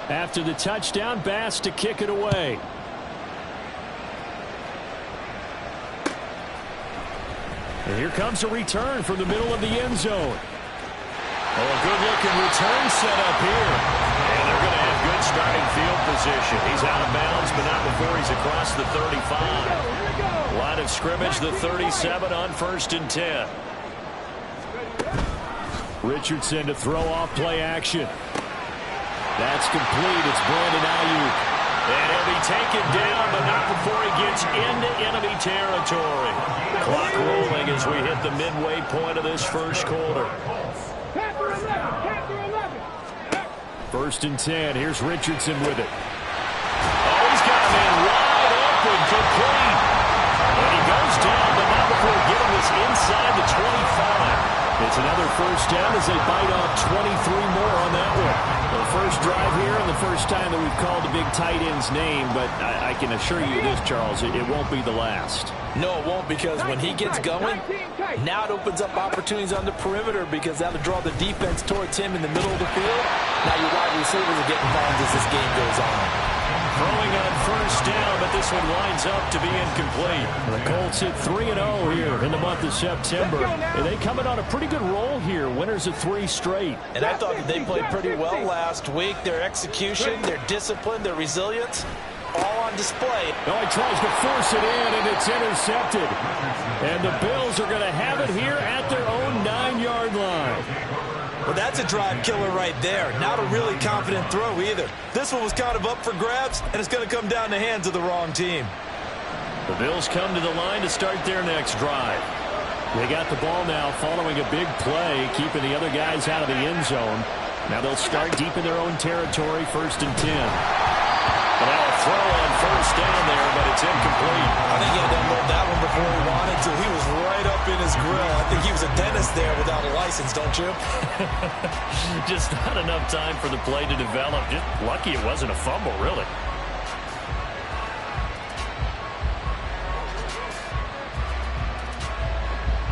After the touchdown, Bass to kick it away. And here comes a return from the middle of the end zone. Oh, a good-looking return set up here. And they're going to have good starting field position. He's out of bounds, but not before he's across the 35. Line of scrimmage, the 37 on 1st and 10. Richardson to throw off play action. That's complete. It's Brandon Ayuk. And he'll be taken down, but not before he gets into enemy territory. Clock rolling as we hit the midway point of this first quarter. 1st and 10. Here's Richardson with it. Oh, he's got a man wide open, complete. And he goes down, but not before getting this inside the 25. It's another 1st down as they bite off 23 more on that one. The first drive here and the first time that we've called the big tight end's name, but I can assure you this, Charles, it won't be the last. No, it won't, because when he gets going, now it opens up opportunities on the perimeter because that'll draw the defense towards him in the middle of the field. Now your wide receivers are getting bombs as this game goes on. Throwing on 1st down, but this one lines up to be incomplete. The Colts hit 3-0 here in the month of September. And they coming on a pretty good roll here. Winners of 3 straight. And I thought that they played pretty well last week. Their execution, their discipline, their resilience, all on display. No, he tries to force it in, and it's intercepted. And the Bills are going to have it here at their own 9-yard line. Well, that's a drive killer right there. Not a really confident throw either. This one was kind of up for grabs, and it's going to come down the hands of the wrong team. The Bills come to the line to start their next drive. They got the ball now following a big play, keeping the other guys out of the end zone. Now they'll start deep in their own territory, 1st and 10. And now a throw on 1st down there, but it's incomplete. I think he had to unload that one before he wanted to. He was right up in his grill. I think he was a dentist there without a license, don't you? Just not enough time for the play to develop. Just lucky it wasn't a fumble, really.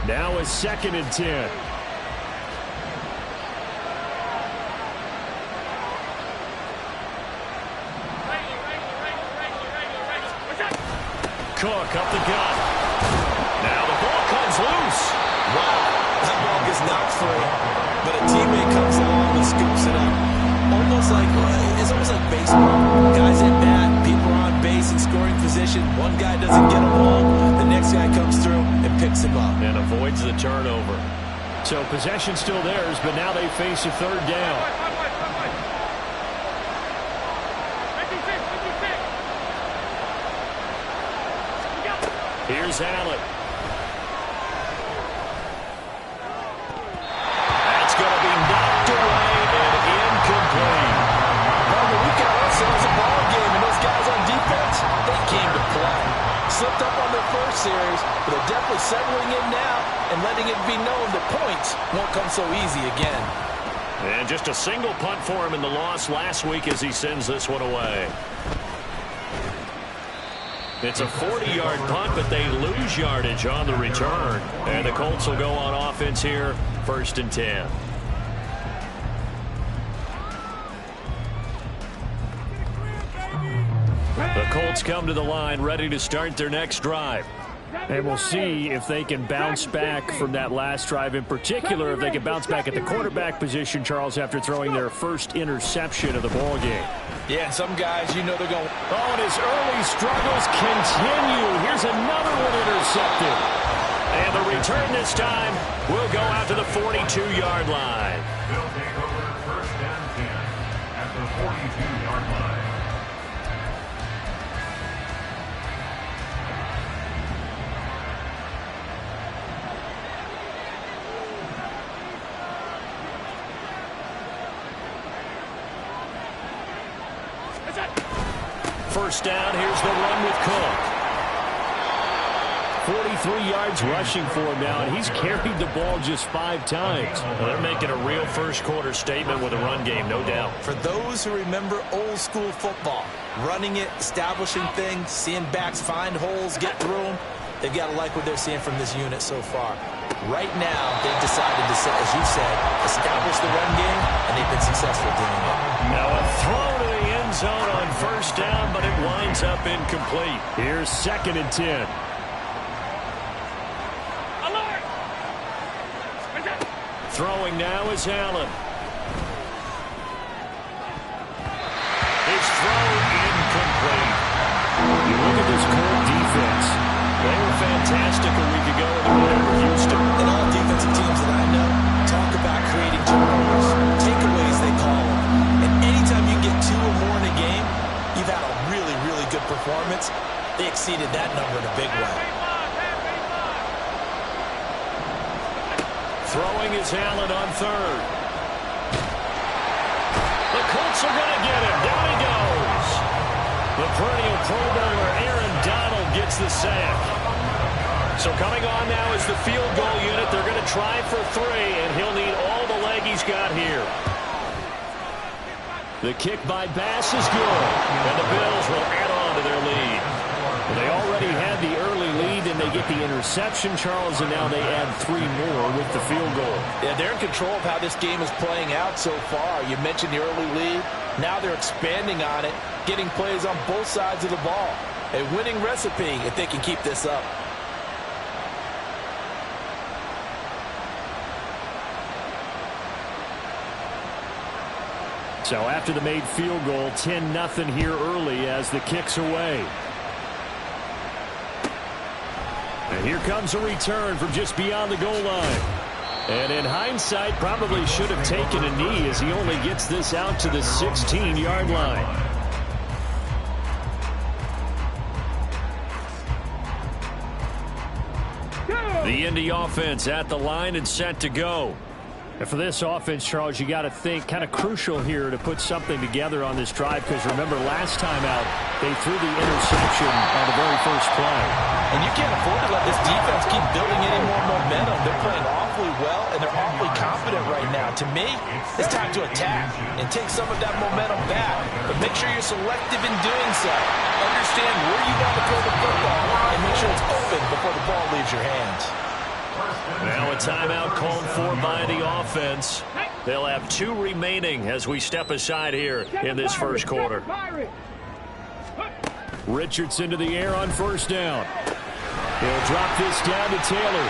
Now a 2nd and 10. Cook up the gut. Now the ball comes loose. Wow, that ball gets knocked free. But a teammate comes along and scoops it up. It's almost like baseball. Guys at bat, people are on base in scoring position. One guy doesn't get along. The next guy comes through and picks him up. And avoids the turnover. So possession still theirs, but now they face a 3rd down. Here's Allen. That's going to be knocked away and incomplete. Well, we got ourselves a ball game, and those guys on defense, they came to play. Slipped up on their first series, but they're definitely settling in now and letting it be known that points won't come so easy again. And just a single punt for him in the loss last week as he sends this one away. It's a 40-yard punt, but they lose yardage on the return. And the Colts will go on offense here, 1st and 10. The Colts come to the line, ready to start their next drive. And we'll see if they can bounce back from that last drive. In particular, if they can bounce back at the quarterback position, Charles, after throwing their first interception of the ball game. Yeah, some guys, you know they're going. Oh, and his early struggles continue. Here's another one intercepted. And the return this time will go out to the 42-yard line. They'll take over 1st and 10 at the 42-yard line. First down, here's the run with Cook. 43 yards rushing for him now, and he's carried the ball just 5 times. Well, they're making a real first-quarter statement with a run game, no doubt. For those who remember old-school football, running it, establishing things, seeing backs find holes, get through them, they've got to like what they're seeing from this unit so far. Right now, they've decided to, as you said, establish the run game, and they've been successful doing it. Now a throw to the end zone on first down, but it winds up incomplete. Here's 2nd and 10. Throwing now is Allen. His throw incomplete. You look at this Colt defense. They were fantastic a week ago in the win over Houston. And all defensive teams that I know talk about creating turnovers, takeaways they call them. And anytime you get 2 or more in a game, you've had a really, really good performance. They exceeded that number in a big way. Throwing is Allen on 3rd. The Colts are going to get him. Down he goes. The perennial Pro Bowler Aaron Donald gets the sack. So coming on now is the field goal unit. They're going to try for 3, and he'll need all the leg he's got here. The kick by Bass is good, and the Bills will add on to their lead. They already had the early lead, and they get the interception, Charles, and now they add 3 more with the field goal. Yeah, they're in control of how this game is playing out so far. You mentioned the early lead. Now they're expanding on it, getting plays on both sides of the ball. A winning recipe if they can keep this up. So after the made field goal, 10-0 here early as the kick's away. And here comes a return from just beyond the goal line. And in hindsight, probably should have taken a knee as he only gets this out to the 16-yard line. The Indy offense at the line and set to go. And for this offense, Charles, you got to think kind of crucial here to put something together on this drive, because remember last time out they threw the interception on the very first play. And you can't afford to let this defense keep building any more momentum. They're playing awfully well, and they're awfully confident right now. To me, it's time to attack and take some of that momentum back. But make sure you're selective in doing so. Understand where you want to throw the football and make sure it's open before the ball leaves your hands. Now a timeout called for by the offense. They'll have 2 remaining as we step aside here in this first quarter. Richardson to the air on first down. He'll drop this down to Taylor.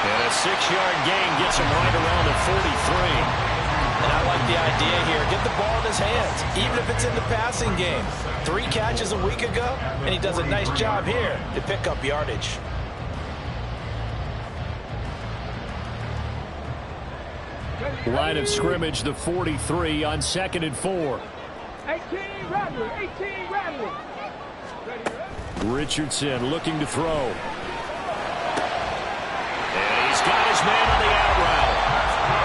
And a 6-yard gain gets him right around the 43. And I like the idea here. Get the ball in his hands, even if it's in the passing game. 3 catches a week ago, and he does a nice job here to pick up yardage. Line of scrimmage, the 43 on 2nd and 4. 18 Radley. Richardson looking to throw. And he's got his man on the out route.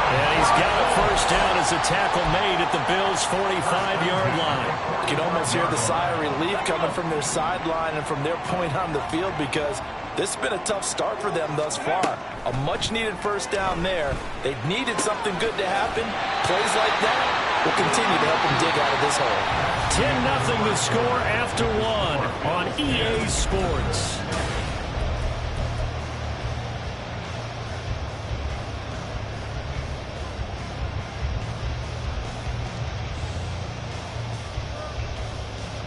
And he's got a first down as a tackle made at the Bills' 45-yard line. You can almost hear the sigh of relief coming from their sideline and from their point on the field, because this has been a tough start for them thus far. A much-needed first down there. They needed something good to happen. Plays like that will continue to help them dig out of this hole. 10-0 the score after 1 on EA Sports.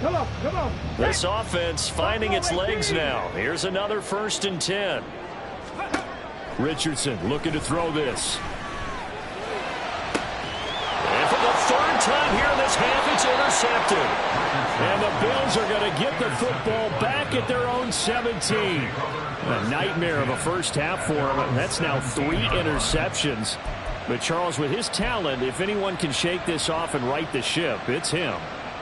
Come on. This offense finding its legs now. Here's another 1st and 10. Richardson looking to throw this. And for the 3rd time here in this half, it's intercepted. And the Bills are going to get the football back at their own 17. A nightmare of a first half for him. That's now 3 interceptions. But Charles, with his talent, if anyone can shake this off and right the ship, it's him.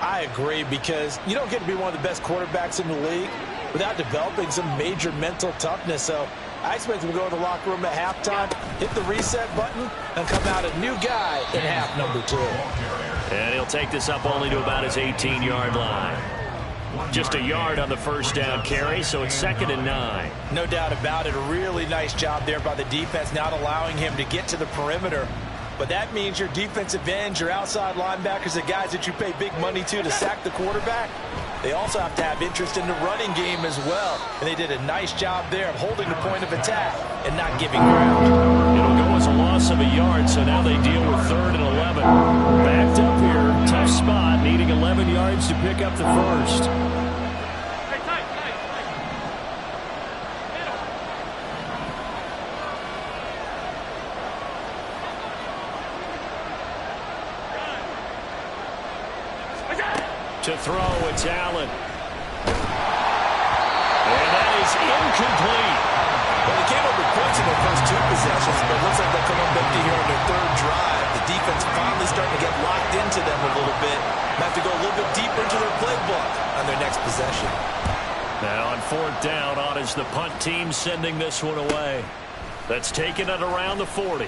I agree, because you don't get to be one of the best quarterbacks in the league without developing some major mental toughness. So I expect him to go to the locker room at halftime, hit the reset button, and come out a new guy in half number 2. And he'll take this up only to about his 18-yard line. Just a yard on the first down carry, so it's 2nd and 9. No doubt about it. A really nice job there by the defense, not allowing him to get to the perimeter. But that means your defensive ends, your outside linebackers, the guys that you pay big money to sack the quarterback, they also have to have interest in the running game as well. And they did a nice job there of holding the point of attack and not giving ground. It'll go as a loss of a yard, so now they deal with 3rd and 11. Backed up here, tough spot, needing 11 yards yards to pick up the first. To throw, it's Allen. And that is incomplete. Well, they came up with points in their first 2 possessions, but it looks like they'll come up empty here on their 3rd drive. The defense finally starting to get locked into them a little bit. They have to go a little bit deeper into their playbook on their next possession. Now on 4th down, on is the punt team sending this one away. That's taken at around the 40.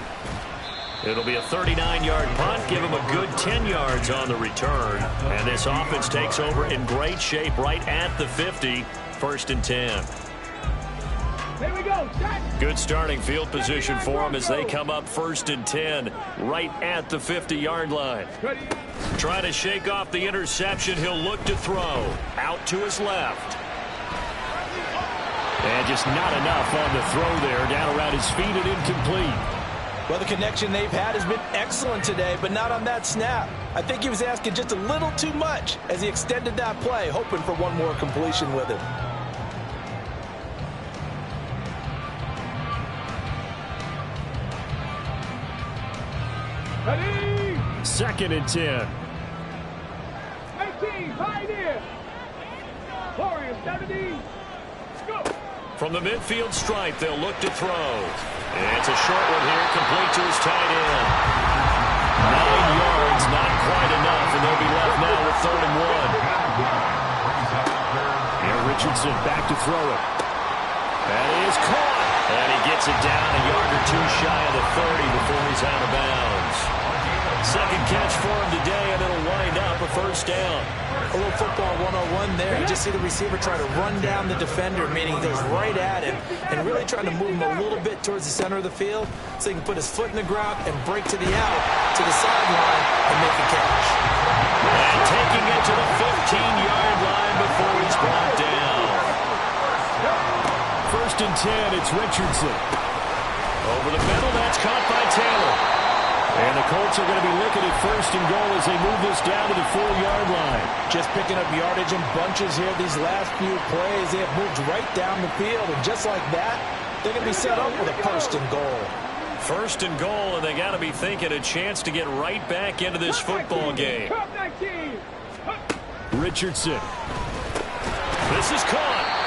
It'll be a 39-yard punt, give him a good 10 yards on the return. And this offense takes over in great shape right at the 50, 1st and 10. Here we go. Good starting field position for them as they come up 1st and 10, right at the 50-yard line. Trying to shake off the interception, he'll look to throw. Out to his left. And just not enough on the throw there, down around his feet and incomplete. Well, the connection they've had has been excellent today, but not on that snap. I think he was asking just a little too much as he extended that play, hoping for one more completion with it. Ready? 2nd and 10. 18, pioneer. Warriors, 70. Go. From the midfield stripe, they'll look to throw. And it's a short one here, complete to his tight end. 9 yards, not quite enough, and they'll be left now with 3rd and 1. And Richardson back to throw it. That is caught. And he gets it down a yard or 2 shy of the 30 before he's out of bounds. 2nd catch for him today, and it'll wind up a 1st down. A little football 101 there. You just see the receiver try to run down the defender, meaning he goes right at him and really trying to move him a little bit towards the center of the field so he can put his foot in the ground and break to the out, to the sideline, and make a catch. And taking it to the 15-yard line before he's brought down. 1st and 10, it's Richardson. Over the middle, that's caught by Taylor. And the Colts are going to be looking at 1st and goal as they move this down to the 4-yard line. Just picking up yardage in bunches here these last few plays. They have moved right down the field, and just like that, they're going to be set up with a 1st and goal. 1st and goal, and they got to be thinking a chance to get right back into this football game. Richardson. This is caught.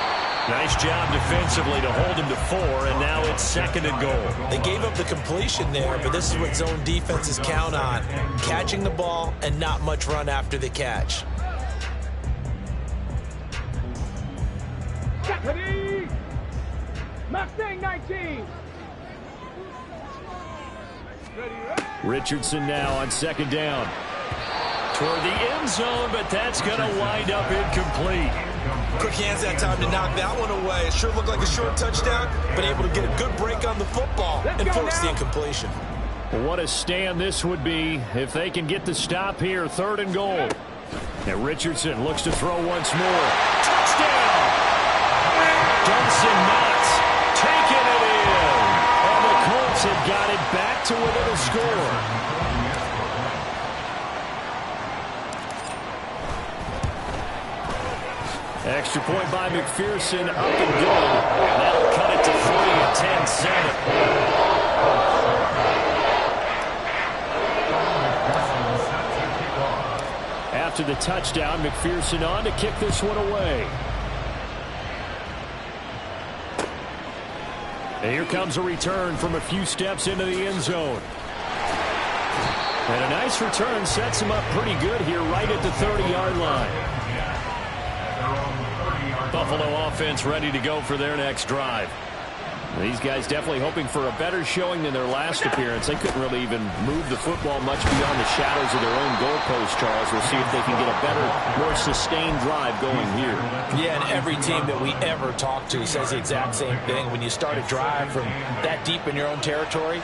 Nice job defensively to hold him to 4, and now it's 2nd and goal. They gave up the completion there, but this is what zone defenses count on. Catching the ball and not much run after the catch. Ready? Mustang 19. Richardson now on 2nd down. Toward the end zone, but that's going to wind up incomplete. Quick hands that time to knock that one away. It sure looked like a short touchdown, but able to get a good break on the football and force the incompletion. What a stand this would be if they can get the stop here. 3rd and goal. And Richardson looks to throw once more. Touchdown! Dawson Knox taking it in. And the Colts have got it back to within a score. Extra point by McPherson, up and good. And that'll cut it to 3 at 10-7. After the touchdown, McPherson on to kick this one away. And here comes a return from a few steps into the end zone. And a nice return sets him up pretty good here right at the 30-yard line. Buffalo offense ready to go for their next drive. These guys definitely hoping for a better showing than their last appearance. They couldn't really even move the football much beyond the shadows of their own goalpost, Charles. We'll see if they can get a better, more sustained drive going here. Yeah, and every team that we ever talk to says the exact same thing. When you start a drive from that deep in your own territory,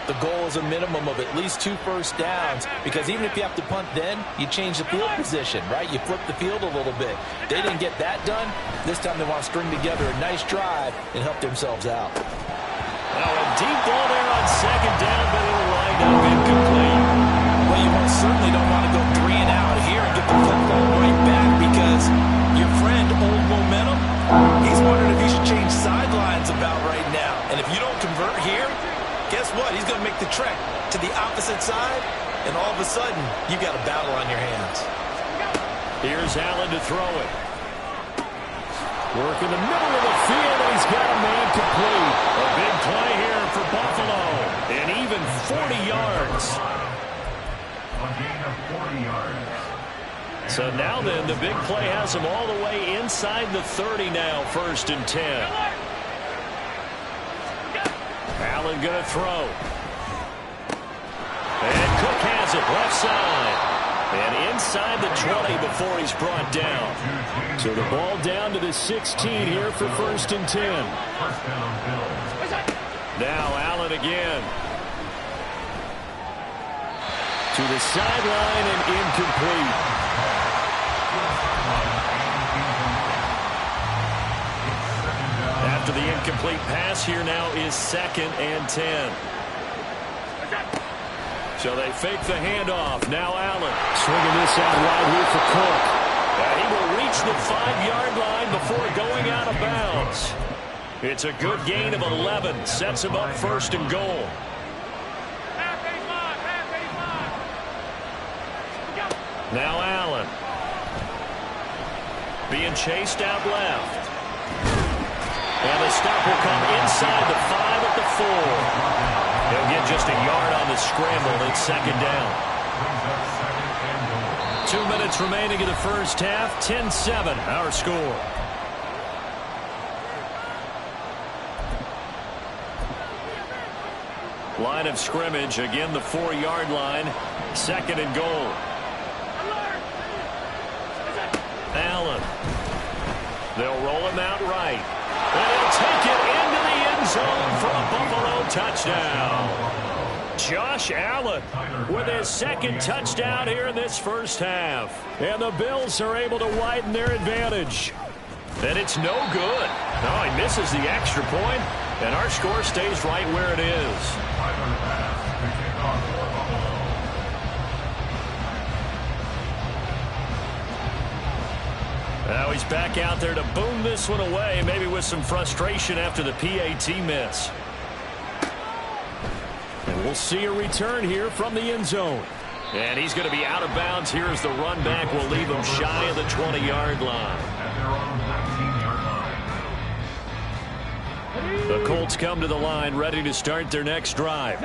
the goal is a minimum of at least 2 first downs, because even if you have to punt then, you change the field position, right? You flip the field a little bit. They didn't get that done. This time they want to string together a nice drive and help themselves out. Now a deep ball there on 2nd down, but it'll wind up incomplete. Well, you most certainly don't want to go 3 and out here and get the football right back. going to make the trek to the opposite side, and all of a sudden, you've got a battle on your hands. Here's Allen to throw it. Work in the middle of the field, and he's got a man complete. A big play here for Buffalo, and even 40 yards. A gain of 40 yards. So now then, the big play has him all the way inside the 30 now, 1st and 10. Allen going to throw. And Cook has it left side. And inside the 20 before he's brought down. So the ball down to the 16 here for 1st and 10. First down, Bills. Now Allen again. To the sideline and incomplete. After the incomplete pass, here now is 2nd and 10. So they fake the handoff. Now Allen swinging this out wide here for Cook. And he will reach the 5-yard line before going out of bounds. It's a good gain of 11. Sets him up 1st and goal. Now Allen. Being chased out left. And the stop will come inside the 5 at the 4. He'll get just a yard on the scramble. It's 2nd down. 2 minutes remaining in the first half. 10-7, our score. Line of scrimmage, again the 4-yard line. 2nd and goal. Allen. They'll roll him out right. And he'll take it into the end zone for a Buffalo touchdown. Josh Allen with his 2nd touchdown here in this first half. And the Bills are able to widen their advantage. And it's no good. No, he misses the extra point, and our score stays right where it is. Now he's back out there to boom this one away, maybe with some frustration after the PAT miss. And we'll see a return here from the end zone. And he's going to be out of bounds here as the run back will leave him shy of the 20-yard line. The Colts come to the line, ready to start their next drive.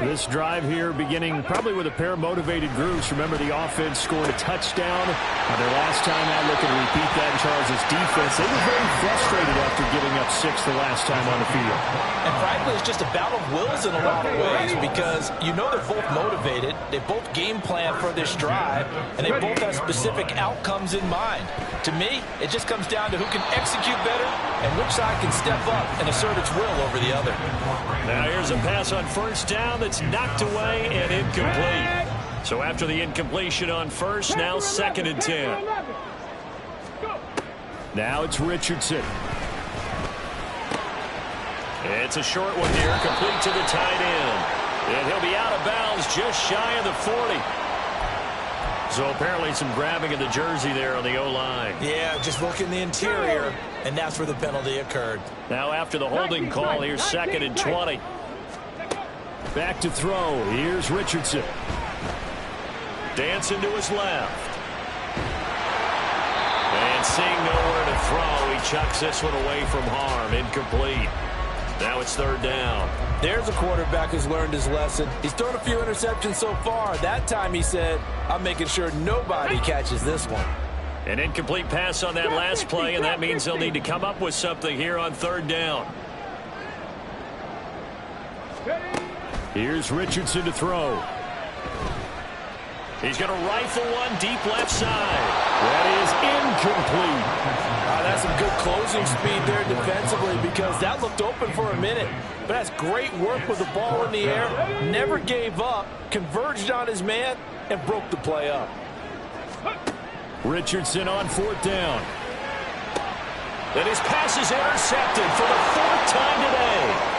This drive here beginning probably with a pair of motivated groups. Remember, the offense scored a touchdown. Their last time out, looking to repeat that in Charles' defense. They were very frustrated after giving up 6 the last time on the field. And frankly, it's just a battle of wills in a lot of ways because you know they're both motivated. They both game plan for this drive, and they both have specific outcomes in mind. To me, it just comes down to who can execute better and which side can step up and assert its will over the other. Now here's a pass on 1st down that's knocked away and incomplete. So after the incompletion on 1st, now 2nd and 10. Now it's Richardson. It's a short one here, complete to the tight end. And he'll be out of bounds just shy of the 40. So apparently some grabbing of the jersey there on the O-line. Yeah, just look in the interior, and that's where the penalty occurred. Now after the holding call, here's 2nd and 20. Back to throw. Here's Richardson. Dancing to his left. And seeing nowhere to throw, he chucks this one away from harm. Incomplete. Now it's 3rd down. There's a quarterback who's learned his lesson. He's thrown a few interceptions so far. That time he said, I'm making sure nobody catches this one. An incomplete pass on that last play, and that means they'll need to come up with something here on 3rd down. Here's Richardson to throw. He's going to rifle one deep left side. That is incomplete. That's some good closing speed there defensively because that looked open for a minute. But that's great work with the ball in the air. Never gave up, converged on his man, and broke the play up. Richardson on 4th down. And his pass is intercepted for the 4th time today.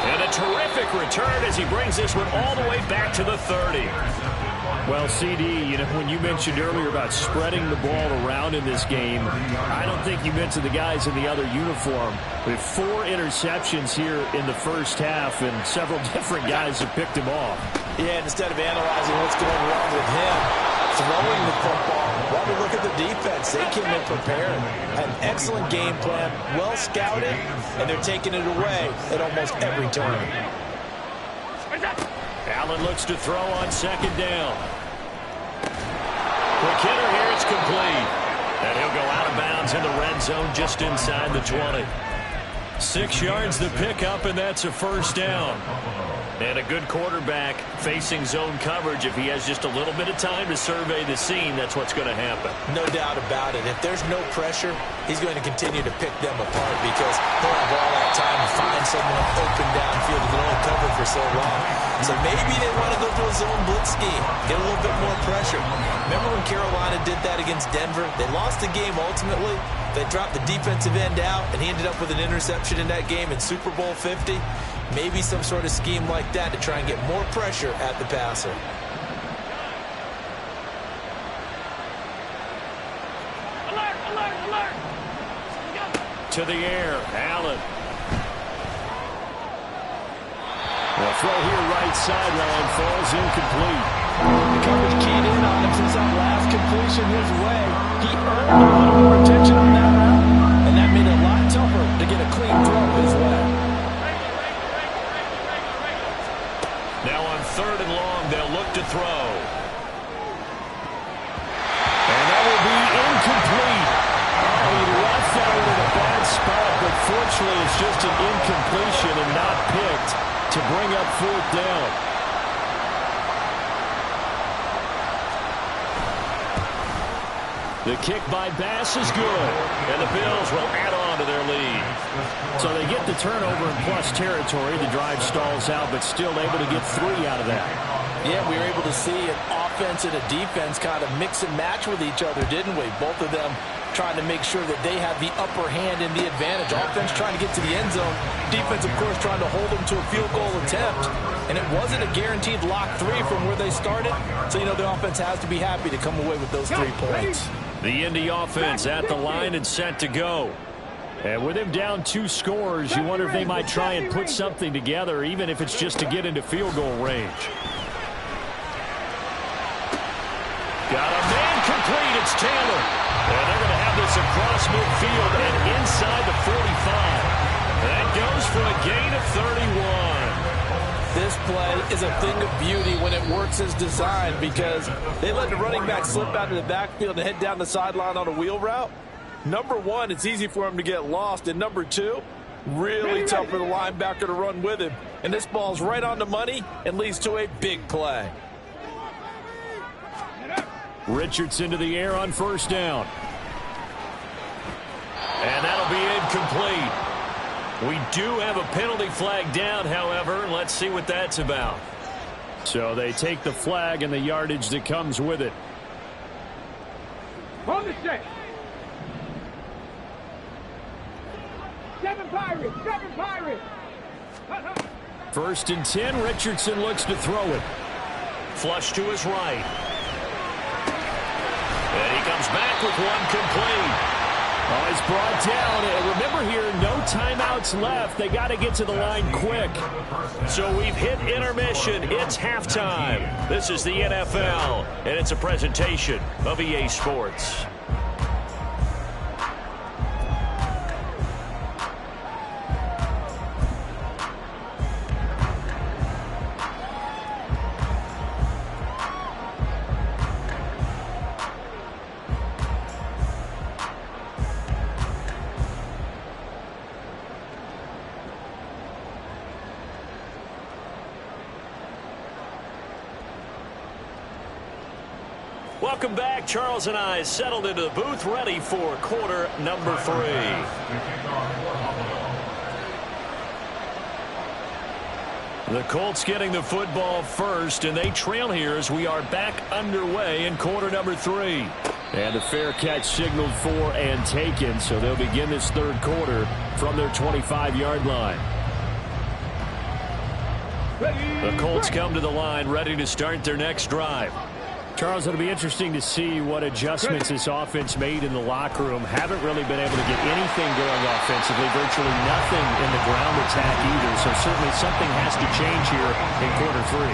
And a terrific return as he brings this one all the way back to the 30. Well, CD, you know, when you mentioned earlier about spreading the ball around in this game, I don't think you mentioned the guys in the other uniform. We have 4 interceptions here in the first half, and several different guys have picked him off. Yeah, and instead of analyzing what's going wrong with him, throwing the football, why don't we look at the defense? They came in prepared, had an excellent game plan, well scouted, and they're taking it away at almost every turn. Allen looks to throw on second down. Quick hitter here, it's complete. And he'll go out of bounds in the red zone just inside the 20. 6 yards the pickup, and that's a first down. And a good quarterback facing zone coverage. If he has just a little bit of time to survey the scene, that's what's going to happen. No doubt about it. If there's no pressure, he's going to continue to pick them apart because he'll have all that time to find someone open downfield who can only cover for so long. So maybe they want to go to a zone blitz scheme, get a little bit more pressure. Remember when Carolina did that against Denver? They lost the game ultimately. They dropped the defensive end out, and he ended up with an interception in that game in Super Bowl 50. Maybe some sort of scheme like that to try and get more pressure at the passer. Alert, alert, alert. To the air, Allen. The throw here right sideline falls incomplete. The coverage keyed in on him since that last completion his way. He earned a little more attention on that route, and that made it a lot tougher to get a clean throw his way. Now on 3rd and long, they'll look to throw. And that will be incomplete. Oh, he left that one in a bad spot, but fortunately it's just an incompletion and not picked to bring up 4th down. The kick by Bass is good, and the Bills will add on to their lead. So they get the turnover in plus territory. The drive stalls out, but still able to get 3 out of that. Yeah, we were able to see an offense and a defense kind of mix and match with each other, didn't we? Both of them trying to make sure that they have the upper hand and the advantage. Offense trying to get to the end zone. Defense, of course, trying to hold them to a field goal attempt. And it wasn't a guaranteed lock 3 from where they started. So, you know, the offense has to be happy to come away with those 3 points. The Indy offense at the line and set to go. And with him down 2 scores, you wonder if they might try and put something together, even if it's just to get into field goal range. Got a man complete. It's Taylor. And they're going to have this across midfield and inside the 45. That goes for a gain of 31. This play is a thing of beauty when it works as designed because they let the running back slip out of the backfield and head down the sideline on a wheel route. Number 1, it's easy for him to get lost. And number 2, really tough for the linebacker to run with him. And this ball's right on the money and leads to a big play. Richardson to the air on 1st down. And that'll be incomplete. We do have a penalty flag down, however. Let's see what that's about. So they take the flag and the yardage that comes with it. Hold the set. 7 Pirates, 7 Pirates. 1st and 10, Richardson looks to throw it. Flush to his right. And he comes back with one complete. Oh, he's brought down. And remember here, no timeouts left. They got to get to the line quick. So we've hit intermission. It's halftime. This is the NFL, and it's a presentation of EA Sports. Welcome back. Charles and I settled into the booth, ready for quarter number 3. The Colts getting the football first, and they trail here as we are back underway in quarter number 3. And a fair catch signaled for and taken, so they'll begin this 3rd quarter from their 25-yard line. The Colts come to the line ready to start their next drive. Charles, it'll be interesting to see what adjustments this offense made in the locker room. Haven't really been able to get anything going offensively, virtually nothing in the ground attack either. So certainly something has to change here in quarter three.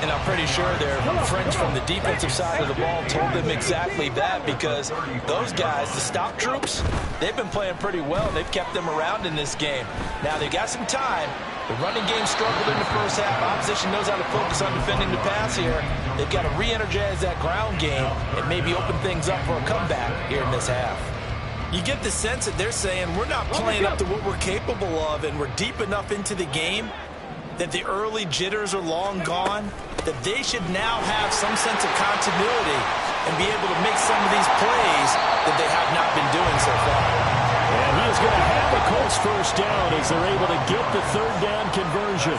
And I'm pretty sure their friends from the defensive side of the ball told them exactly that, because those guys, the stop troops, they've been playing pretty well. They've kept them around in this game. Now, they've got some time. The running game struggled in the first half. Opposition knows how to focus on defending the pass here. They've got to re-energize that ground game and maybe open things up for a comeback here in this half. You get the sense that they're saying we're not playing up to what we're capable of, and we're deep enough into the game that the early jitters are long gone, that they should now have some sense of continuity and be able to make some of these plays that they have not been doing so far. And he is going to have the Colts first down as they're able to get the third down conversion.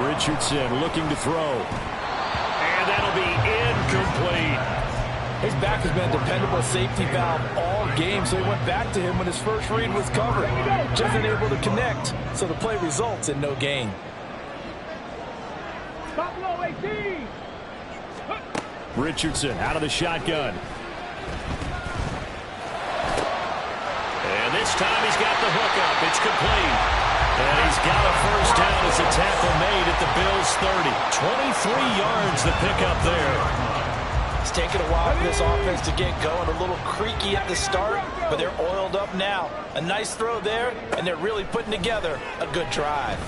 Richardson looking to throw. And that'll be incomplete. His back has been a dependable safety valve all game, so he went back to him when his first read was covered. Just unable to connect, so the play results in no gain. Buffalo 18. Richardson out of the shotgun. And this time he's got the hook up. It's complete. And he's got a first down as a tackle made at the Bills' 30. 23 yards the pickup there. It's taken a while for this offense to get going. A little creaky at the start, but they're oiled up now. A nice throw there, and they're really putting together a good drive.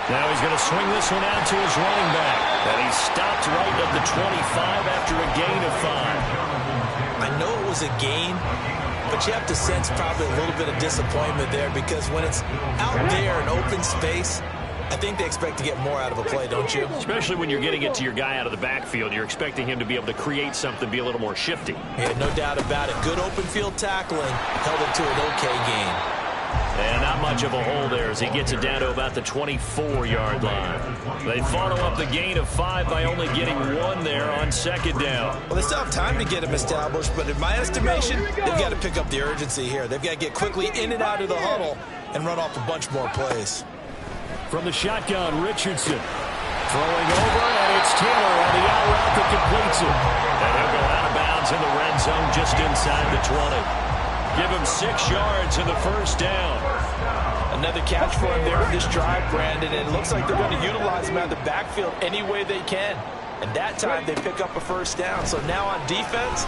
Now he's going to swing this one out to his running back. And he stopped right at the 25 after a gain of 5. I know it was a gain, but you have to sense probably a little bit of disappointment there, because when it's out there in open space, I think they expect to get more out of a play, don't you? Especially when you're getting it to your guy out of the backfield. You're expecting him to be able to create something, be a little more shifty. Yeah, no doubt about it. Good open field tackling held it to an okay gain. And not much of a hole there as he gets it down to about the 24-yard line. They follow up the gain of 5 by only getting 1 there on second down. Well, they still have time to get him established, but in my estimation, they've got to pick up the urgency here. They've got to get quickly in and out of the huddle and run off a bunch more plays. From the shotgun, Richardson throwing over, and it's Taylor on the out route that completes it. And he'll go out of bounds in the red zone just inside the 20. Give him 6 yards in the first down. Another catch for him there in this drive, Brandon, and it looks like they're going to utilize him out of the backfield any way they can. And that time they pick up a first down. So now on defense,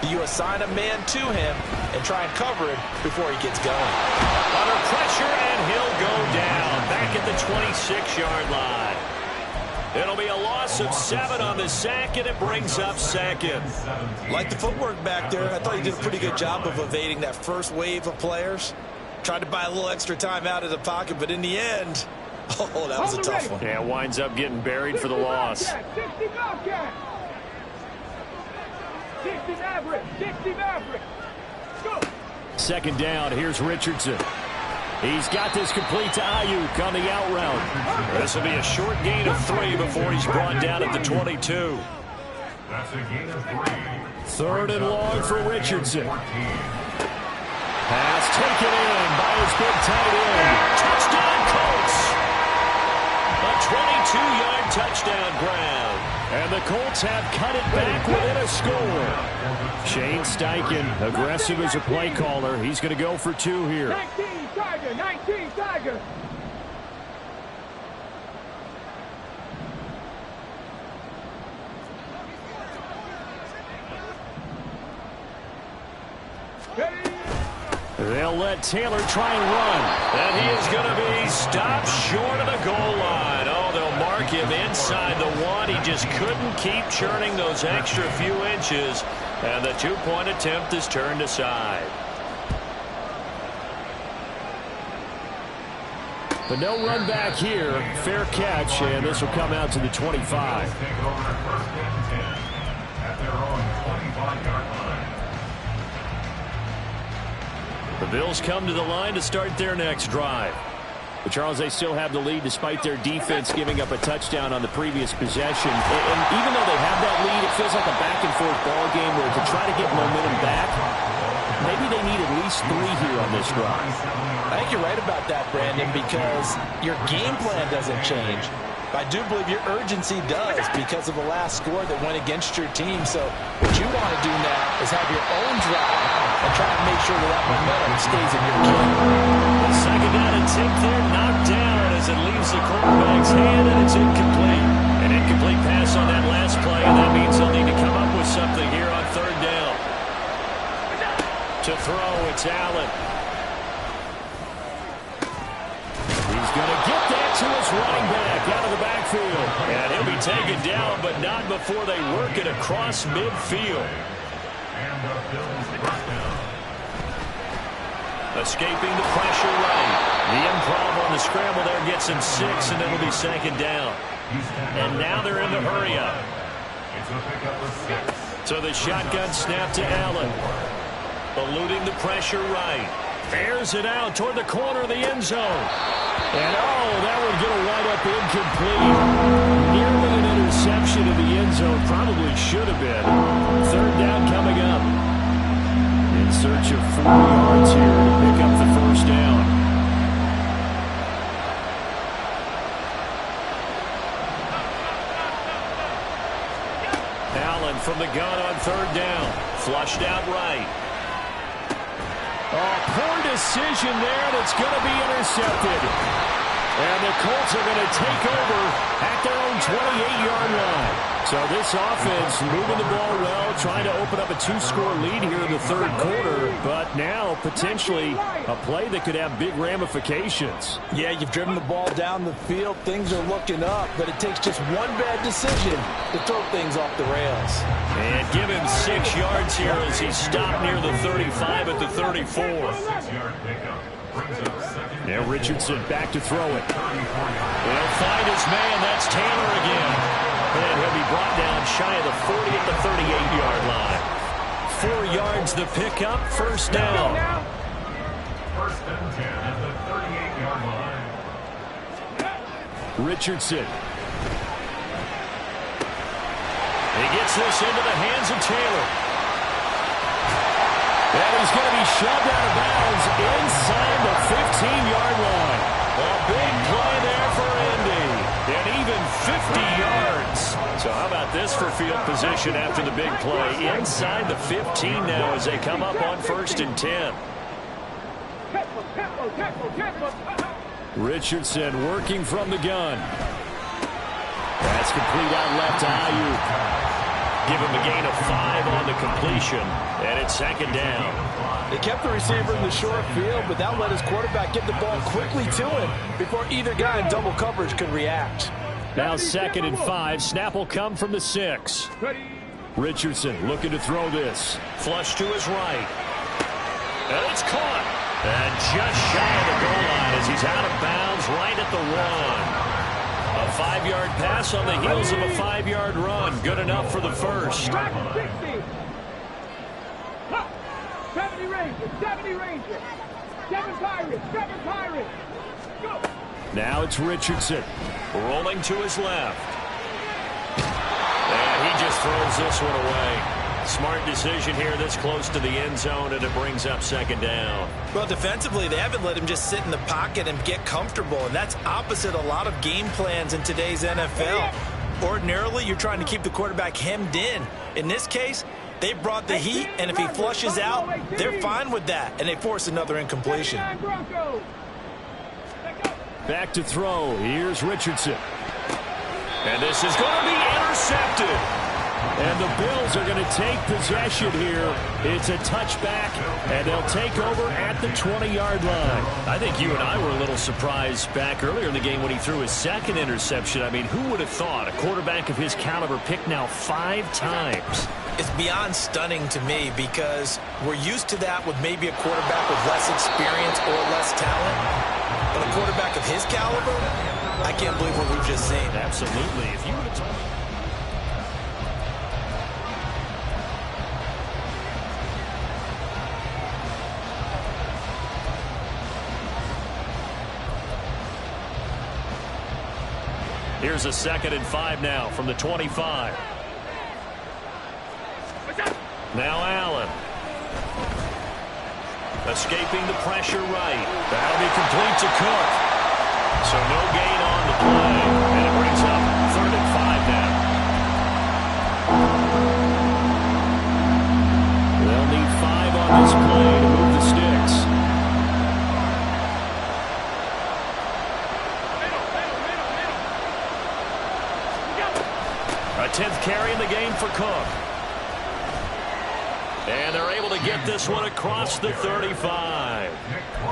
you assign a man to him and try and cover it before he gets going. Under pressure, and he'll go down back at the 26-yard line. It'll be a loss of 7 on the sack, and it brings up second. Like the footwork back there, I thought he did a pretty good job of evading that first wave of players. Tried to buy a little extra time out of the pocket, but in the end, oh, that was a tough one. Yeah, winds up getting buried for the loss. 60 Maverick. Go. Second down, here's Richardson. He's got this complete to Ayuk on the out route. This will be a short gain of 3 before he's brought down at the 22. That's a gain of 3. 3rd and long for Richardson. Pass taken in by his big tight end. Touchdown, Colts! A 22-yard touchdown grab. And the Colts have cut it back within a score. Shane Steichen, aggressive as a play caller. He's going to go for 2 here. 19 Tiger. They'll let Taylor try and run. And he is going to be stopped short of the goal line. Oh, they'll mark him inside the 1. He just couldn't keep churning those extra few inches. And the 2-point attempt is turned aside. But no run back here. Fair catch, and this will come out to the 25. Take over first and 10 at their own 25-yard line. The Bills come to the line to start their next drive. But Charles, they still have the lead despite their defense giving up a touchdown on the previous possession. And even though they have that lead, it feels like a back-and-forth ball game where to try to get momentum back, maybe they need at least 3 here on this drive. I think you're right about that, Brandon, because your game plan doesn't change, I do believe your urgency does because of the last score that went against your team. So what you want to do now is have your own drive and try to make sure that momentum stays in your camp. The second down attempt there knocked down as it leaves the quarterback's hand, and it's incomplete. An incomplete pass on that last play, and that means they'll need to come up with something here on third down. To throw, it's Allen. He's going to get that to his running back out of the backfield. And he'll be taken down, but not before they work it across midfield. And the Bills first down. Escaping the pressure right. The improv on the scramble there gets him 6, and it'll be second down. And now they're in the hurry-up. It's a pickup of 6. So the shotgun snap to Allen. Eluding the pressure right. Airs it out toward the corner of the end zone. And, oh, that would get a wide-up incomplete. Nearly an interception in the end zone. Probably should have been. Third down coming up. In search of 4 yards here to pick up the first down. Allen from the gun on third down. Flushed out right. Oh, poor decision there. That's going to be intercepted. And the Colts are going to take over at their own 28-yard line. So this offense moving the ball well, trying to open up a 2-score lead here in the third quarter. But now potentially a play that could have big ramifications. Yeah, you've driven the ball down the field. Things are looking up, but it takes just one bad decision to throw things off the rails. And give him 6 yards here as he stopped near the 35 at the 34. 6-yard pickup brings up second. Now Richardson back to throw it. He'll find his man. That's Taylor again. And he'll be brought down shy of the 40 at the 38-yard line. 4 yards the pickup, first down. First and 10 at the 38-yard line. Richardson. He gets this into the hands of Taylor. And he's going to be shoved out of bounds inside the 15-yard line. A big play there for Indy. And even 50 yards. So how about this for field position after the big play? Inside the 15 now as they come up on first and 10. Richardson working from the gun. That's complete out left to Ayuk. Give him a gain of 5 on the completion, and it's second down. They kept the receiver in the short field, but that let his quarterback get the ball quickly to him before either guy in double coverage could react. Now second and 5. Snap will come from the 6. Richardson looking to throw this. Flush to his right. And it's caught. And just shy of the goal line as he's out of bounds right at the 1. A 5-yard pass on the heels of a 5-yard run. Good enough for the first. 70 Rangers, 70 Rangers. 7 Pirates, 7 Pirates. Go. Now it's Richardson. Rolling to his left. And he just throws this one away. Smart decision here this close to the end zone, and it brings up second down. Well, defensively, they haven't let him just sit in the pocket and get comfortable, and that's opposite a lot of game plans in today's NFL. Ordinarily, you're trying to keep the quarterback hemmed in. In this case, they brought the heat, and if he flushes out, they're fine with that, and they force another incompletion. Back to throw. Here's Richardson. And this is going to be intercepted. And the Bills are going to take possession here. It's a touchback, and they'll take over at the 20-yard line. I think you and I were a little surprised back earlier in the game when he threw his second interception. I mean, who would have thought a quarterback of his caliber picked now 5 times? It's beyond stunning to me because we're used to that with maybe a quarterback with less experience or less talent. But a quarterback of his caliber, I can't believe what we've just seen. Absolutely. If you would have told me. Here's a second and 5 now from the 25. Now Allen. Escaping the pressure right. That'll be complete to Cook. So no gain on the play. And it brings up this play to move the sticks. A 10th carry in the game for Cook. And they're able to get this one across the 35.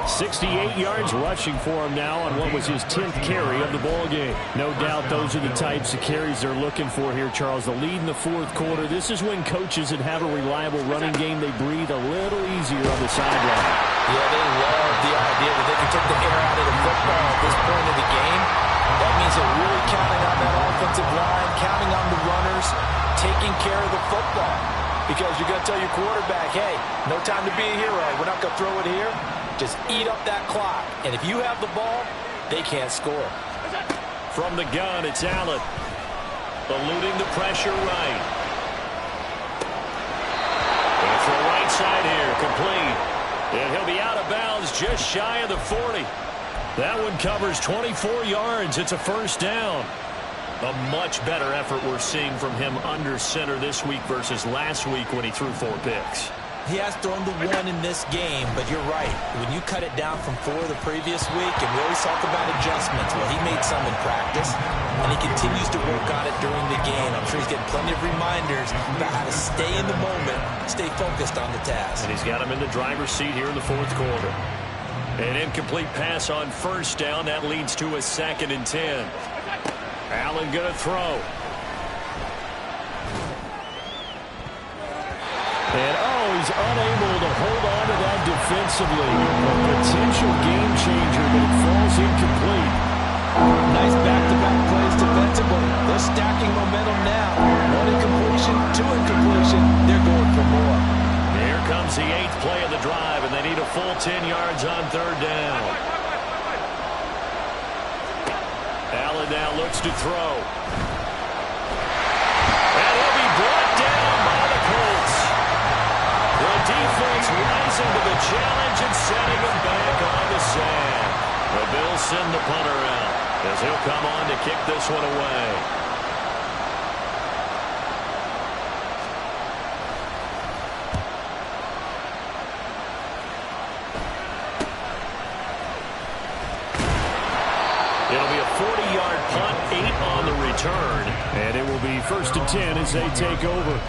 68 yards rushing for him now on what was his 10th carry of the ball game. No doubt those are the types of carries they're looking for here, Charles. The lead in the fourth quarter. This is when coaches that have a reliable running game, they breathe a little easier on the sideline. Yeah, they love the idea that they can take the air out of the football at this point of the game. That means they're really counting on that offensive line, counting on the runners, taking care of the football. Because you're going to tell your quarterback, hey, no time to be a hero. We're not going to throw it here. Just eat up that clock. And if you have the ball, they can't score. From the gun, it's Allen. Eluding the pressure right. And for the right side here, complete. And he'll be out of bounds just shy of the 40. That one covers 24 yards. It's a first down. A much better effort we're seeing from him under center this week versus last week when he threw 4 picks. He has thrown the one in this game, but you're right. When you cut it down from 4 the previous week, and we always talk about adjustments, well, he made some in practice, and he continues to work on it during the game. I'm sure he's getting plenty of reminders about how to stay in the moment, stay focused on the task. And he's got him in the driver's seat here in the fourth quarter. An incomplete pass on first down. That leads to a 2nd and 10. Allen going to throw. And, he's unable to hold on to that defensively. A potential game changer, but it falls incomplete. Nice back-to-back plays defensively. They're stacking momentum now. 1 incompletion, 2 incompletion. They're going for more. Here comes the 8th play of the drive, and they need a full 10 yards on 3rd down. Allen now looks to throw. And he'll be brought down by the Colts. The defense rising to the challenge and setting him back on the sand. The Bills send the punter out as he'll come on to kick this one away. It'll be a 40-yard punt, 8 on the return, and it will be 1st and 10 as they take over.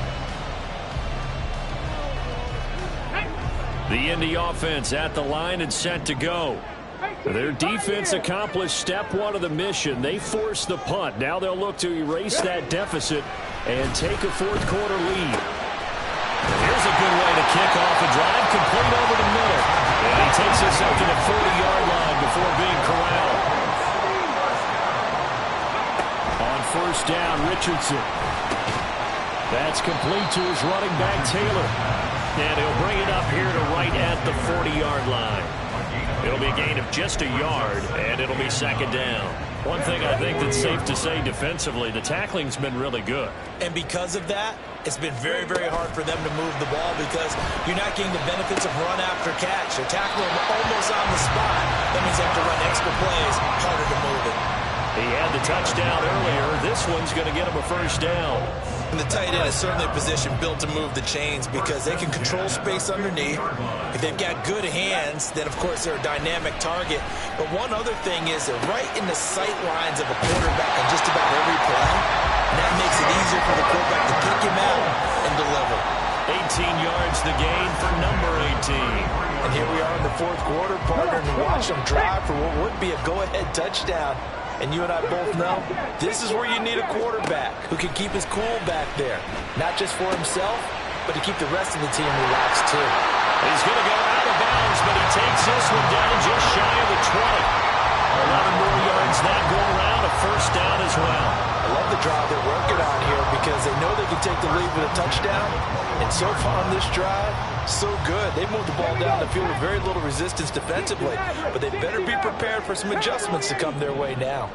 The Indy offense at the line and set to go. Their defense accomplished step 1 of the mission. They forced the punt. Now they'll look to erase that deficit and take a fourth quarter lead. And here's a good way to kick off a drive, complete over the middle. And he takes us up to the 40-yard line before being corralled. On first down, Richardson. That's complete to his running back, Taylor. And he'll bring it up here to right at the 40-yard line. It'll be a gain of just a yard, and it'll be 2nd down. One thing I think that's safe to say defensively, the tackling's been really good. And because of that, it's been very, very hard for them to move the ball because you're not getting the benefits of run after catch. They're tackling them almost on the spot. That means they have to run extra plays, harder to move it. He had the touchdown earlier. This one's going to get him a first down. And the tight end is certainly a position built to move the chains because they can control space underneath. If they've got good hands, then, of course, they're a dynamic target. But one other thing is they're right in the sight lines of a quarterback on just about every play. And that makes it easier for the quarterback to pick him out and deliver. 18 yards the gain for number 18. And here we are in the fourth quarter, partner, and watch them drive for what would be a go-ahead touchdown. And you and I both know this is where you need a quarterback who can keep his cool back there. Not just for himself, but to keep the rest of the team relaxed too. He's going to go out of bounds, but he takes this one down just shy of the 20. 11 more yards that go around, a first down as well. I love the drive they're working on here because they know they can take the lead with a touchdown. And so far on this drive, so good. They moved the ball down the field with very little resistance defensively, but they better be prepared for some adjustments to come their way now.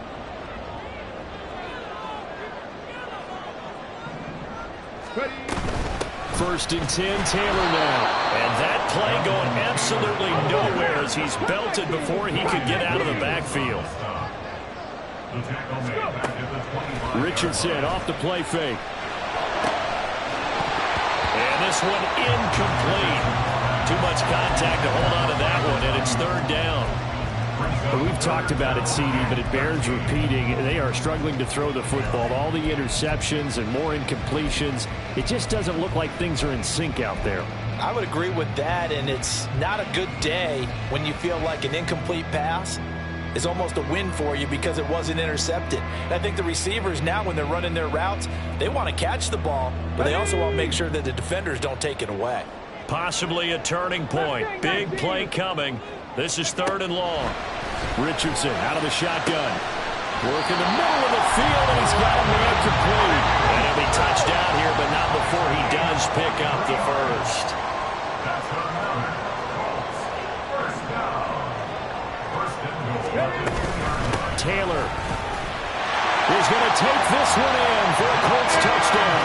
First and 10, Taylor now. And that play going absolutely nowhere as he's belted before he could get out of the backfield. Richardson off the play fake. And this one incomplete. Too much contact to hold on to that one, and it's third down. But we've talked about it, CD, but it bears repeating. They are struggling to throw the football. All the interceptions and more incompletions. It just doesn't look like things are in sync out there. I would agree with that, and it's not a good day when you feel like an incomplete pass is almost a win for you because it wasn't intercepted. And I think the receivers now, when they're running their routes, they want to catch the ball, but they also want to make sure that the defenders don't take it away. Possibly a turning point. Big play coming. This is third and long. Richardson out of the shotgun. Work in the middle of the field, and he's got a man complete. And he'll be touchdown here, but not before he does pick up the first. Taylor is going to take this one in for a Colts touchdown.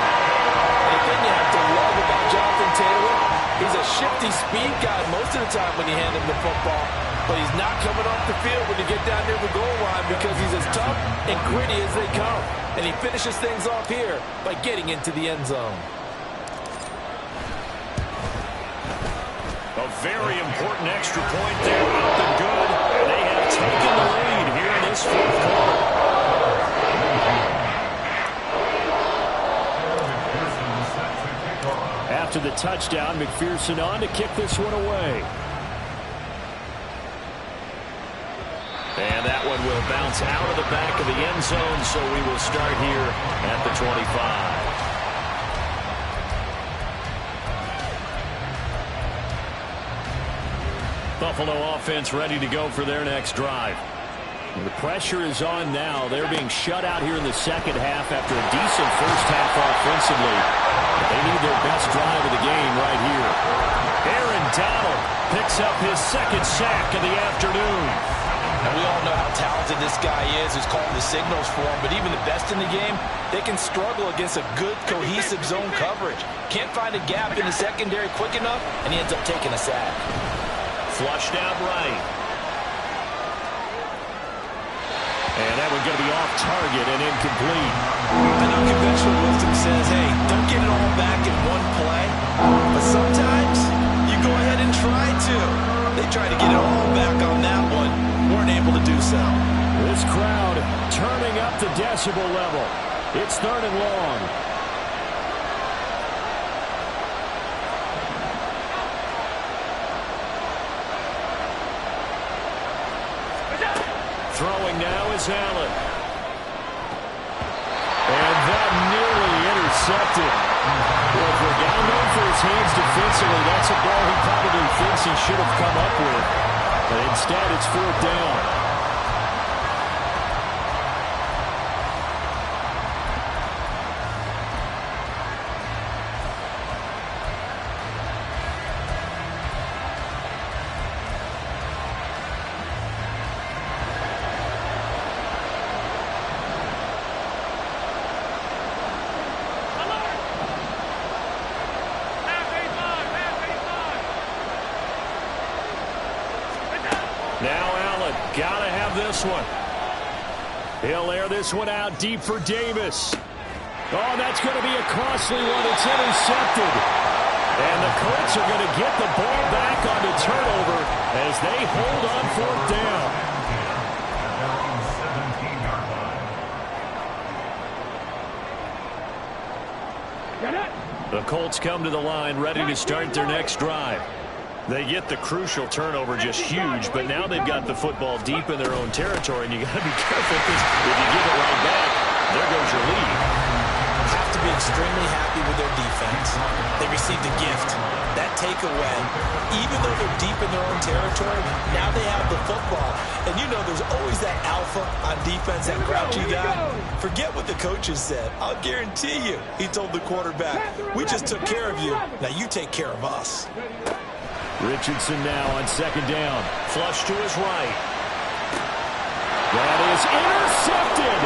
The thing you have to love about Jonathan Taylor, he's a shifty speed guy most of the time when you hand him the football. But he's not coming off the field when you get down near the goal line because he's as tough and gritty as they come. And he finishes things off here by getting into the end zone. A very important extra point there, up and good. They have taken the lead here in this fourth quarter. After the touchdown, McPherson on to kick this one away. And that one will bounce out of the back of the end zone, so we will start here at the 25. Buffalo offense ready to go for their next drive. The pressure is on now. They're being shut out here in the second half after a decent first half offensively. They need their best drive of the game right here. Aaron Donald picks up his second sack of the afternoon. And we all know how talented this guy is, who's calling the signals for him. But even the best in the game, they can struggle against a good, cohesive zone coverage. Can't find a gap in the secondary quick enough, and he ends up taking a sack. Flushed out right. And that one's going to be off target and incomplete. I know conventional wisdom says, hey, don't get it all back in one play. But sometimes you go ahead and try to. They tried to get it all back on that one. Weren't able to do so. This crowd turning up the decibel level. It's third and long. Throwing now is Allen. And that nearly intercepted. Well, for a guy known for his hands defensively, that's a ball he probably thinks he should have come up with. But instead, it's fourth down. Now Allen, gotta have this one. He'll air this one out deep for Davis. Oh, that's going to be a costly one. It's intercepted. And the Colts are going to get the ball back on the turnover as they hold on fourth down. The Colts come to the line ready to start their next drive. They get the crucial turnover, just huge, but now they've got the football deep in their own territory, and you got to be careful because if you give it right back, there goes your lead. Have to be extremely happy with their defense. They received a gift. That takeaway, even though they're deep in their own territory, now they have the football. And you know there's always that alpha on defense, that grouchy guy. Forget what the coaches said. I'll guarantee you, he told the quarterback, we just took care of you. Now you take care of us. Richardson now on second down. Flush to his right. That is intercepted.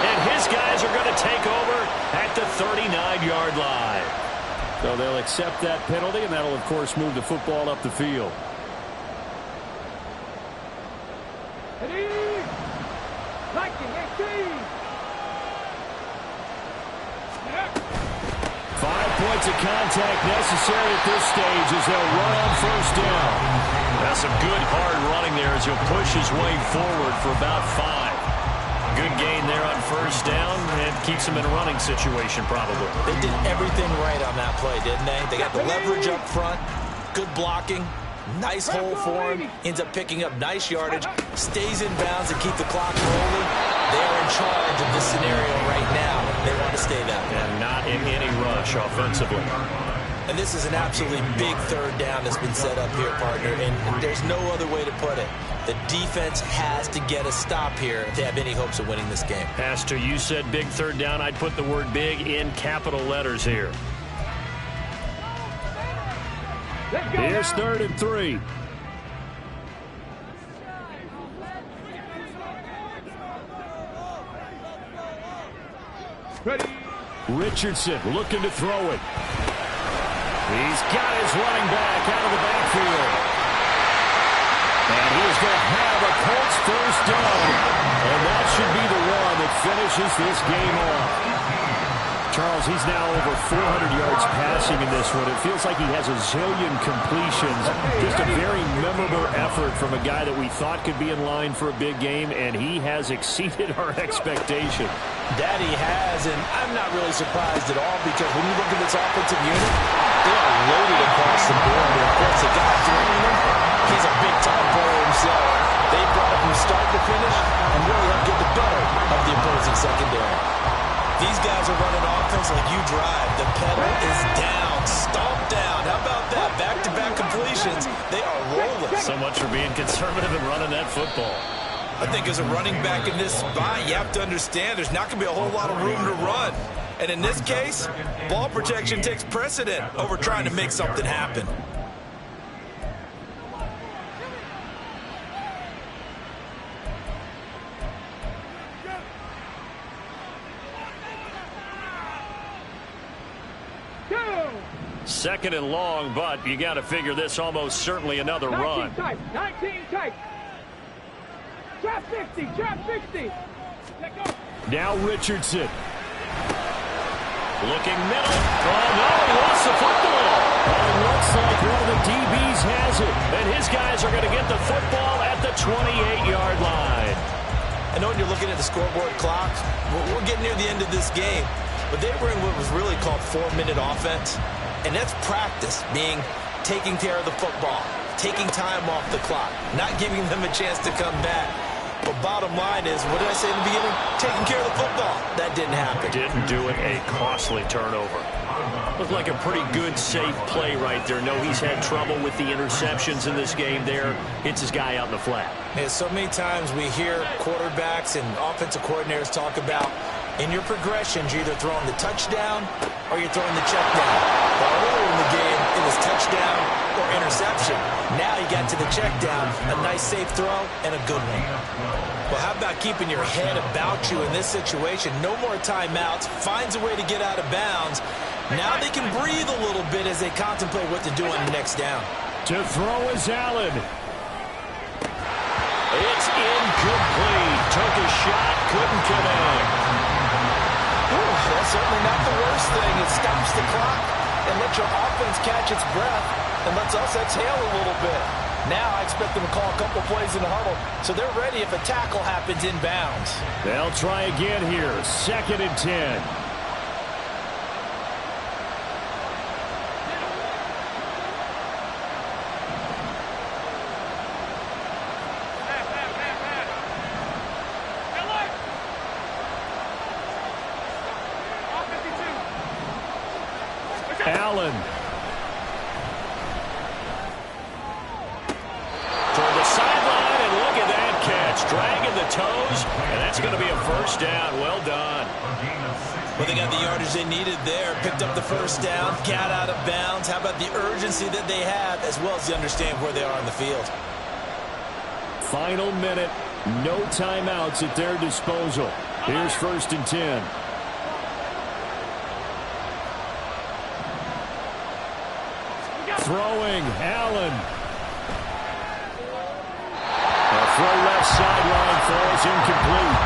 And his guys are going to take over at the 39-yard line. So they'll accept that penalty, and that'll, of course, move the football up the field. offensive contact necessary at this stage as they'll run on first down. That's some good hard running there as he'll push his way forward for about 5. Good gain there on first down and keeps him in a running situation probably. They did everything right on that play, didn't they? They got the leverage up front, good blocking, nice hole for him, ends up picking up nice yardage, stays in bounds and keep the clock rolling. They are in charge of this scenario right now. They want to stay that way. And not in any rush offensively. And this is an absolutely big third down that's been set up here, partner, and there's no other way to put it. The defense has to get a stop here if they have any hopes of winning this game. Pastor, you said big third down. I'd put the word big in capital letters here. Here's 3rd and 3. Ready. Richardson looking to throw it. He's got his running back out of the backfield. And he is going to have a Colts first down. And that should be the one that finishes this game off. Charles, he's now over 400 yards passing in this one. It feels like he has a zillion completions. Just a very memorable effort from a guy that we thought could be in line for a big game, and he has exceeded our expectation. That he has, and I'm not really surprised at all because when you look at this offensive unit, they are loaded across the board. And of course, the guy throwing them, he's a big-time player himself. They brought it from start to finish and really helped get the better of the opposing secondary. These guys are running offense like you drive. The pedal is down, stomped down. How about that? Back-to-back completions. They are rolling. So much for being conservative and running that football. I think as a running back in this spot, you have to understand there's not going to be a whole lot of room to run. And in this case, ball protection takes precedent over trying to make something happen. Second and long, but you got to figure this almost certainly another 19 run. tight, 19 tight. Trap 60, trap 60. Let go. Now Richardson. Looking middle. Oh, no, he lost the football. And it looks like one of the DBs has it. And his guys are going to get the football at the 28-yard line. I know when you're looking at the scoreboard clock, we're getting near the end of this game. But they were in what was really called 4-minute offense. And that's practice, being taking care of the football, taking time off the clock, not giving them a chance to come back. But bottom line is, what did I say in the beginning? Taking care of the football. That didn't happen. Didn't do it. A costly turnover. Looked like a pretty good, safe play right there. No, he's had trouble with the interceptions in this game there. Hits his guy out in the flat. And so many times we hear quarterbacks and offensive coordinators talk about in your progressions, you're either throwing the touchdown or you're throwing the check down. Well, earlier in the game, it was touchdown or interception. Now you got to the check down, a nice safe throw, and a good one. Well, how about keeping your head about you in this situation? No more timeouts. Finds a way to get out of bounds. Now they can breathe a little bit as they contemplate what to do on the next down. To throw is Allen. It's incomplete. Took a shot, couldn't connect. That's certainly not the worst thing. It stops the clock and lets your offense catch its breath and lets us exhale a little bit. Now I expect them to call a couple plays in the huddle, so they're ready if a tackle happens in bounds. They'll try again here. 2nd and 10. Allen. Toward the sideline, and look at that catch. Dragging the toes, and that's going to be a first down. Well done. Well, they got the yardage they needed there. Picked up the first down, got out of bounds. How about the urgency that they have, as well as they understand where they are on the field. Final minute. No timeouts at their disposal. Here's 1st and 10. Throwing, Allen. A throw left sideline falls incomplete.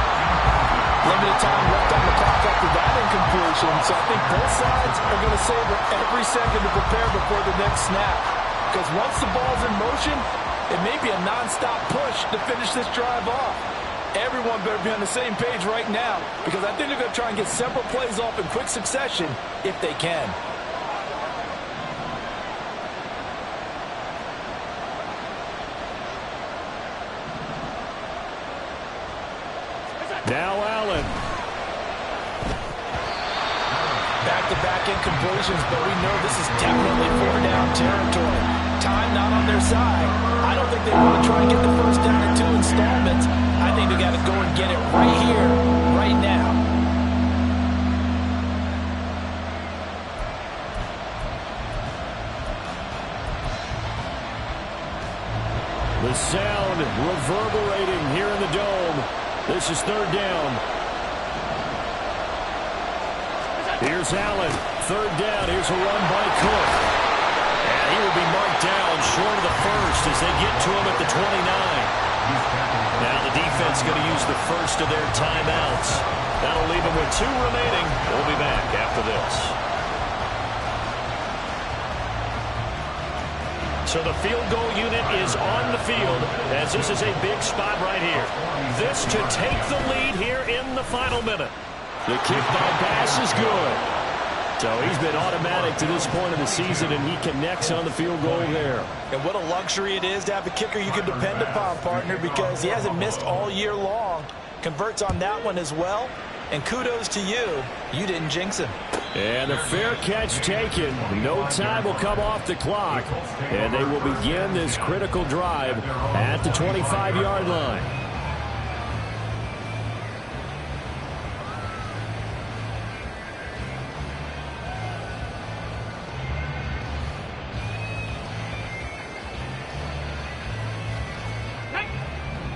Limited time left on the clock after that incompletion, so I think both sides are going to savor every second to prepare before the next snap. Because once the ball's in motion, it may be a non-stop push to finish this drive off. Everyone better be on the same page right now, because I think they're going to try and get several plays off in quick succession if they can. Now Allen. Back-to-back incompletions, but we know this is definitely four-down territory. Time not on their side. I don't think they want to try and get the first down in 2 installments. I think they got to go and get it right here, right now. The sound reverberating here in the dome. This is 3rd down. Here's Allen. 3rd down. Here's a run by Cook. And he will be marked down short of the first as they get to him at the 29. Now the defense going to use the first of their timeouts. That'll leave them with 2 remaining. We'll be back after this. So the field goal unit is on the field as this is a big spot right here. This to take the lead here in the final minute. The kick by pass is good. So he's been automatic to this point of the season, and he connects on the field goal there. And what a luxury it is to have a kicker you can depend upon, partner, because he hasn't missed all year long. Converts on that one as well. And kudos to you. You didn't jinx him. And a fair catch taken. No time will come off the clock. And they will begin this critical drive at the 25-yard line.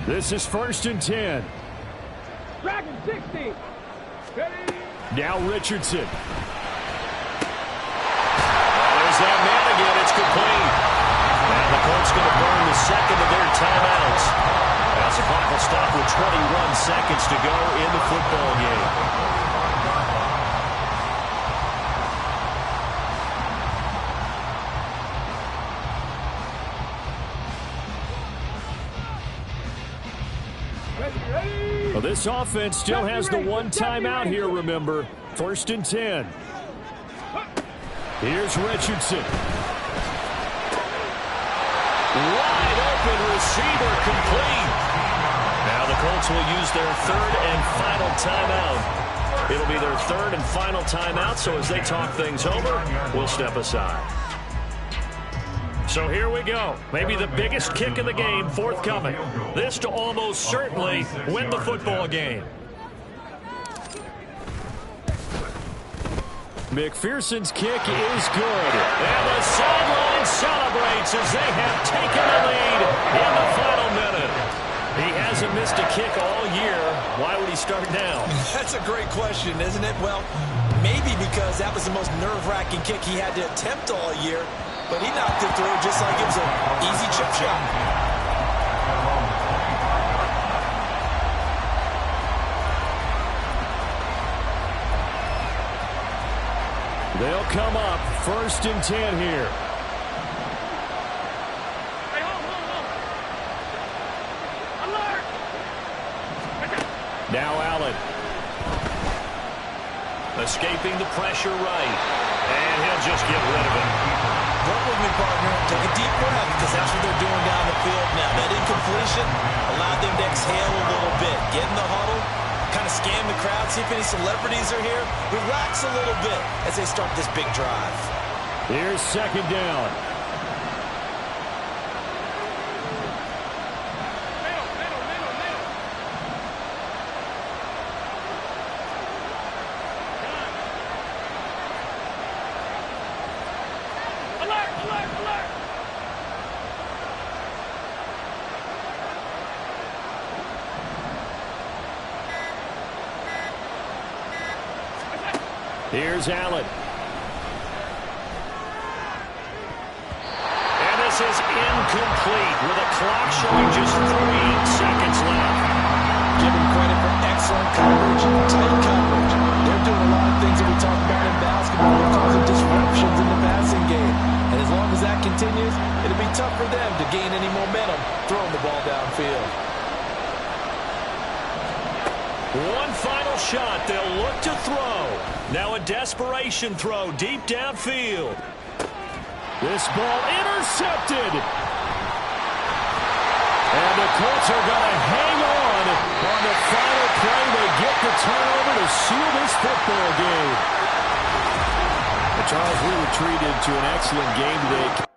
This is 1st and 10. Dragon 60. Ready? Now Richardson. There's that man again. It's complete. Now the Colts going to burn the second of their timeouts. As the clock will stop with 21 seconds to go in the football game. Well, this offense still has the 1 timeout here, remember. 1st and 10. Here's Richardson. Wide open receiver complete. Now the Colts will use their 3rd and final timeout. It'll be their 3rd and final timeout, so as they talk things over, we'll step aside. So here we go. Maybe the biggest kick of the game forthcoming. This to almost certainly win the football game. McPherson's kick is good. And the sideline celebrates as they have taken the lead in the final minute. He hasn't missed a kick all year. Why would he start now? That's a great question, isn't it? Well, maybe because that was the most nerve-wracking kick he had to attempt all year. But he knocked it through just like it was an easy chip shot. They'll come up 1st and 10 here. Hey, hold. Alert! Now Allen. Escaping the pressure right. And he'll just get rid of it. Work with me, partner. Take a deep breath, because that's what they're doing down the field now. That incompletion allowed them to exhale a little bit. Get in the huddle, kind of scan the crowd, see if any celebrities are here. Relax a little bit as they start this big drive. Here's 2nd down. Here's Allen. And this is incomplete with a clock showing just 3 seconds left. Give him credit for excellent coverage. is, it'll be tough for them to gain any momentum throwing the ball downfield. One final shot. They'll look to throw. Now a desperation throw deep downfield. This ball intercepted. And the Colts are going to hang on the final play. They get the turnover to seal this football game. Charles, we were treated to an excellent game today.